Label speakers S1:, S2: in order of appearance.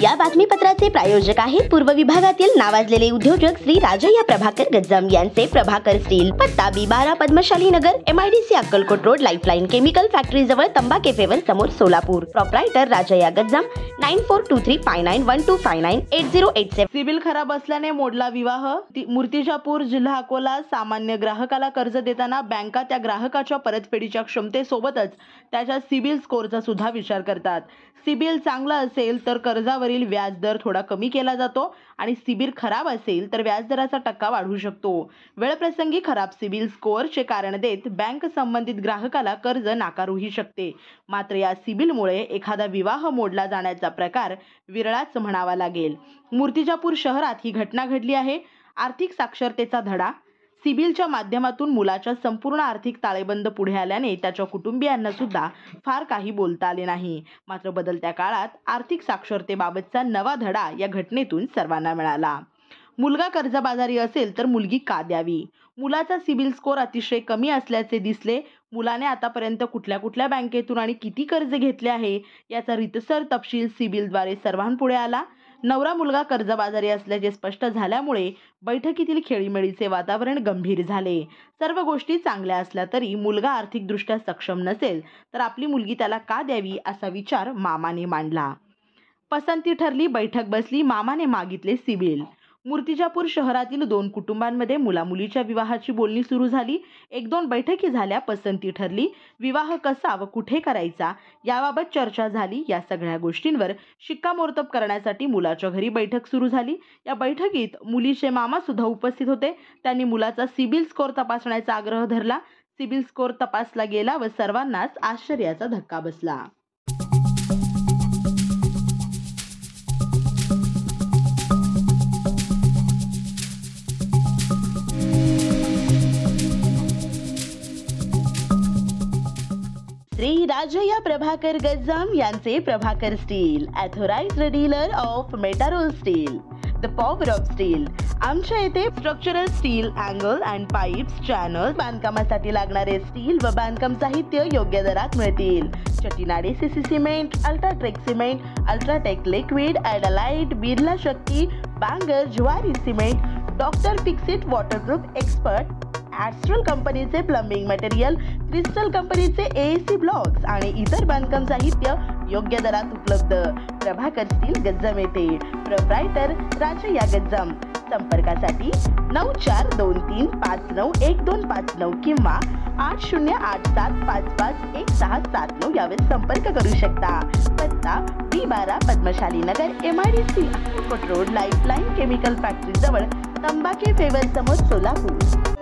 S1: या बातमीपत्राचे प्रायोजक आहेत पूर्व विभागातील नावाजलेले उद्योजक श्री राजय्या प्रभाकर गज्जाम यांचे प्रभाकर स्टील, पत्ता B12 पद्मशाली नगर, MIDC Akkalkot road, lifeline chemical factory जवळ, तंबा केफेवर समोर, सोलापूर. प्रोप्रायटर राजय्या गज्जाम. 94235912598087.
S2: सिबिल खराब असल्याने मोडला विवाह. मूर्तिजापूर, जिल्हा अकोला. सामान्य ग्राहकाला कर्ज देताना बँका त्या ग्राहकाच्या परतफेडीच्या क्षमतेसोबतच त्याच्या सिबिल स्कोअरचा सुद्धा विचार करतात. सिबिल चांगला असेल तर कर्जावरील व्याज दर थोडा कमी केला जातो आणि सिबिल खराब असेल तर व्याजदराचा टक्का वाढू शकतो. वेळप्रसंगी खराब सिबिल स्कोअरचे कारण देत बँक संबंधित ग्राहकाला कर्ज नाकारूही शकते. मात्र या सिबिलमुळे एखादा विवाह मोडला जाण्याचा प्रकार विरळाच म्हणावा लागेल. मूर्तिजापूर शहरात ही घटना घडली आहे. आर्थिक साक्षरतेचा धडा. सिबिलच्या माध्यमातून मुलाच्या संपूर्ण आर्थिक ताळेबंद पुढे आल्याने त्याच्या कुटुंबियांना सुद्धा फार काही बोलता आले नाही. मात्र बदलत्या काळात आर्थिक साक्षरतेबाबतचा नवा धडा या घटनेतून सर्वांना मिळाला. मुलगा कर्जबाजारी असेल तर मुलगी का द्यावी? मुलाचा सिबिल स्कोअर अतिशय कमी असल्याचे दिसले. मुलाने आतापर्यंत कुठल्या बँकेतून आणि किती कर्ज घेतले आहे याचा रितसर तपशील सिबिलद्वारे सर्वांपुढे आला. नवरा मुलगा कर्जबाजारी असल्याचे स्पष्ट झाल्यामुळे बैठकीतील खेळीमेळीचे वातावरण गंभीर झाले. सर्व गोष्टी चांगल्या असल्या तरी मुलगा आर्थिकदृष्ट्या सक्षम नसेल तर आपली मुलगी त्याला का द्यावी असा विचार मामाने मांडला. पसंती ठरली, बैठक बसली, मामाने मागितले सिबिल. मूर्तिजापूर शहरातील 2 कुटुंबांमध्ये मुलामुलीच्या विवाहाची बोलणी सुरू झाली. 1-2 बैठकी झाल्या, पसंती ठरली. विवाह कसा व कुठे करायचा याबाबत चर्चा झाली. या सगळ्या गोष्टींवर शिक्कामोर्तब करण्यासाठी मुलाच्या घरी बैठक सुरू झाली. या बैठकीत मुलीचे मामा सुद्धा उपस्थित होते. त्यांनी मुलाचा सिबिल स्कोअर तपासण्याचा आग्रह धरला. सिबिल स्कोअर तपासला गेला व सर्वांनाच आश्चर्याचा धक्का बसला.
S1: श्री राजय्या प्रभाकर गज्जाम यांचे Prabhakar steel, authorised dealer of Metarol steel, the power of steel. आमच्या येथे structural steel, angle and pipes, channel, बांधकामासाठी लागणारे स्टील व बांधकाम साहित्य योग्य दरात मिळतील. Chettinad CC cement, UltraTech cement, UltraTech liquid, Adalite, Birla Shakti, Bangur, Zuari cement, doctor Fixit waterproof expert, Astral कंपनीचे प्लंबिंग मटेरियल, क्रिस्टल कंपनीचे AAC ब्लॉक्स आणि इतर बांधकाम साहित्य योग्य दरात उपलब्ध. प्रभाकर स्टील, गज्जाम येथे. प्रोप्रायटर राजय्या गज्जाम. संपर्कासाठी 9423591259 किंवा 8087551679 यावर संपर्क करू शकता. पत्ता B12 पद्मशाली नगर, MIDC Akkalkot road, lifeline chemical factory जवळ, तंबा केफेवर समोर, सोलापूर.